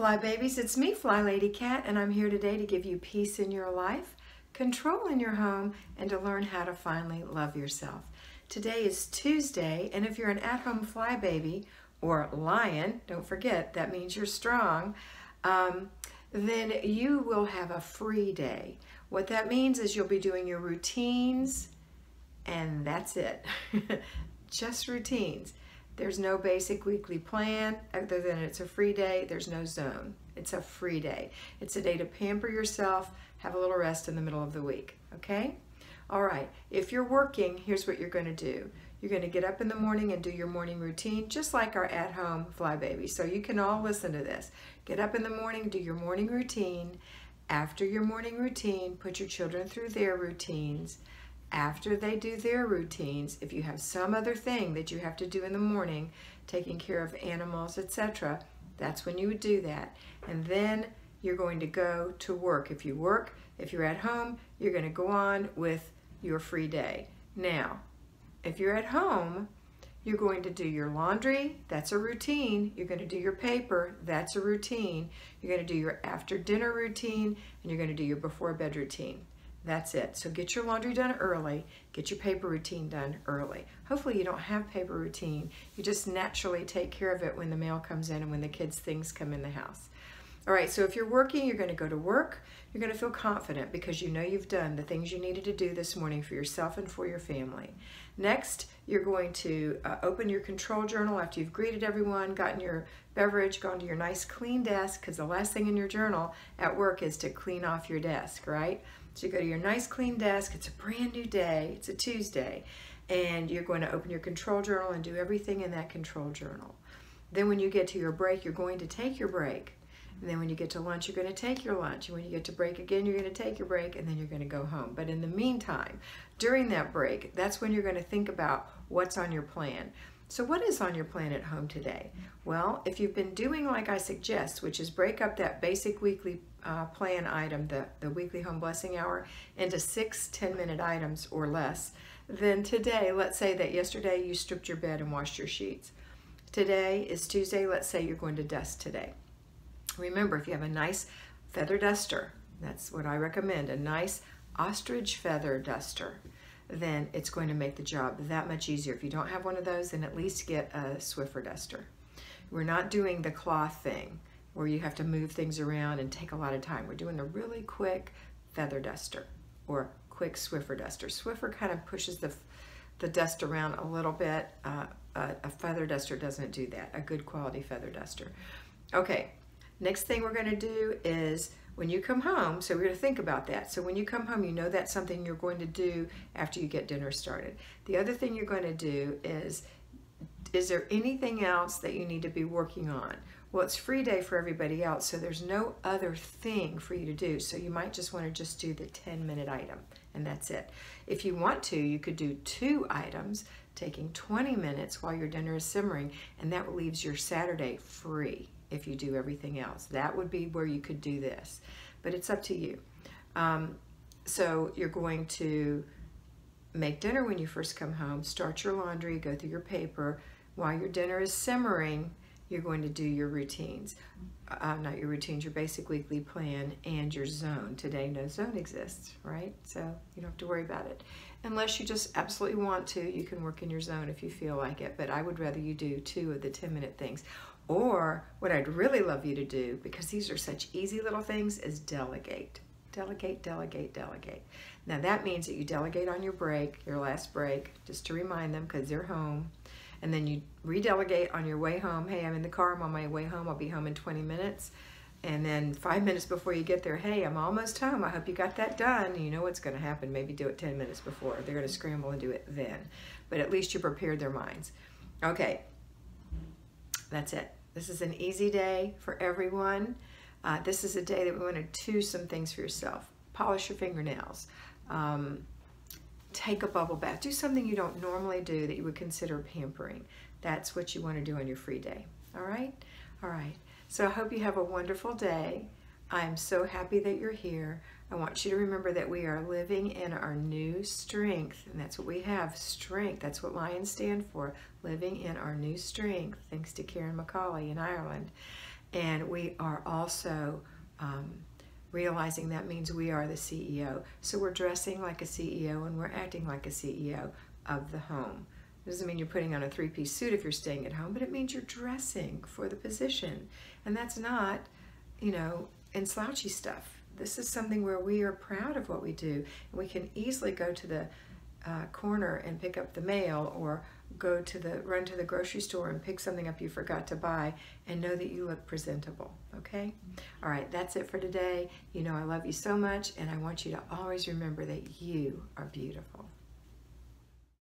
Fly babies, it's me, FlyLady Kat, and I'm here today to give you peace in your life, control in your home, and to learn how to finally love yourself. Today is Tuesday, and if you're an at-home fly baby or lion, don't forget that means you're strong, then you will have a free day. What that means is you'll be doing your routines, and that's it. Just routines. There's no basic weekly plan other than it's a free day. There's no zone. It's a free day. It's a day to pamper yourself, have a little rest in the middle of the week, okay? All right, if you're working, here's what you're going to do. You're going to get up in the morning and do your morning routine, just like our at-home fly baby. So you can all listen to this. Get up in the morning, do your morning routine. After your morning routine, put your children through their routines. After they do their routines, if you have some other thing that you have to do in the morning, taking care of animals, etc., that's when you would do that. And then you're going to go to work. If you work, if you're at home, you're going to go on with your free day. Now, if you're at home, you're going to do your laundry, that's a routine. You're going to do your paper, that's a routine. You're going to do your after dinner routine, and you're going to do your before bed routine. That's it. So get your laundry done early, get your paper routine done early. Hopefully you don't have paper routine. You just naturally take care of it when the mail comes in and when the kids' things come in the house. All right, so if you're working, you're going to go to work. You're going to feel confident because you know you've done the things you needed to do this morning for yourself and for your family. Next, you're going to open your control journal after you've greeted everyone, gotten your beverage, gone to your nice clean desk, because the last thing in your journal at work is to clean off your desk, right? So you go to your nice clean desk, it's a brand new day, it's a Tuesday, and you're going to open your control journal and do everything in that control journal. Then when you get to your break, you're going to take your break. And then when you get to lunch, you're going to take your lunch. And when you get to break again, you're going to take your break, and then you're going to go home. But in the meantime, during that break, that's when you're going to think about what's on your plan. So what is on your plan at home today? Well, if you've been doing like I suggest, which is break up that basic weekly plan item, the weekly home blessing hour, into 6 10-minute items or less, then today, let's say that yesterday you stripped your bed and washed your sheets. Today is Tuesday, let's say you're going to dust today. Remember, if you have a nice feather duster, that's what I recommend, a nice ostrich feather duster, then it's going to make the job that much easier. If you don't have one of those, then at least get a Swiffer duster. We're not doing the cloth thing where you have to move things around and take a lot of time. We're doing the really quick feather duster or quick Swiffer duster. Swiffer kind of pushes the dust around a little bit. A feather duster doesn't do that, a good quality feather duster. Okay. Next thing we're going to do is when you come home, so we're going to think about that. So when you come home, you know that's something you're going to do after you get dinner started. The other thing you're going to do is there anything else that you need to be working on? Well, it's free day for everybody else, so there's no other thing for you to do. So you might just want to just do the 10-minute item, and that's it. If you want to, you could do 2 items, taking 20 minutes while your dinner is simmering, and that leaves your Saturday free. If you do everything else, that would be where you could do this, but it's up to you. So you're going to make dinner when you first come home, start your laundry, go through your paper. While your dinner is simmering, you're going to do your routines. Not your routines, your basic weekly plan and your zone. Today, no zone exists, right? So you don't have to worry about it. Unless you just absolutely want to, you can work in your zone if you feel like it, but I would rather you do 2 of the 10-minute things. Or what I'd really love you to do, because these are such easy little things, is delegate. Delegate, delegate, delegate. Now that means that you delegate on your break, your last break, just to remind them because they're home. And then you redelegate on your way home. Hey, I'm in the car, I'm on my way home, I'll be home in 20 minutes. And then 5 minutes before you get there, hey, I'm almost home, I hope you got that done. You know what's going to happen, maybe do it 10 minutes before. They're going to scramble and do it then. But at least you prepared their minds. Okay. That's it. This is an easy day for everyone. This is a day that we want to do some things for yourself. Polish your fingernails. Take a bubble bath. Do something you don't normally do that you would consider pampering. That's what you want to do on your free day. All right? All right. So I hope you have a wonderful day. I'm so happy that you're here. I want you to remember that we are living in our new strength, and that's what we have, strength. That's what lions stand for, living in our new strength, thanks to Karen McCauley in Ireland. And we are also realizing that means we are the CEO. So we're dressing like a CEO and we're acting like a CEO of the home. It doesn't mean you're putting on a three-piece suit if you're staying at home, but it means you're dressing for the position. And that's not, you know, in slouchy stuff. This is something where we are proud of what we do. And we can easily go to the corner and pick up the mail, or run to the grocery store and pick something up you forgot to buy, and know that you look presentable. Okay? All right, that's it for today. You know I love you so much, and I want you to always remember that you are beautiful.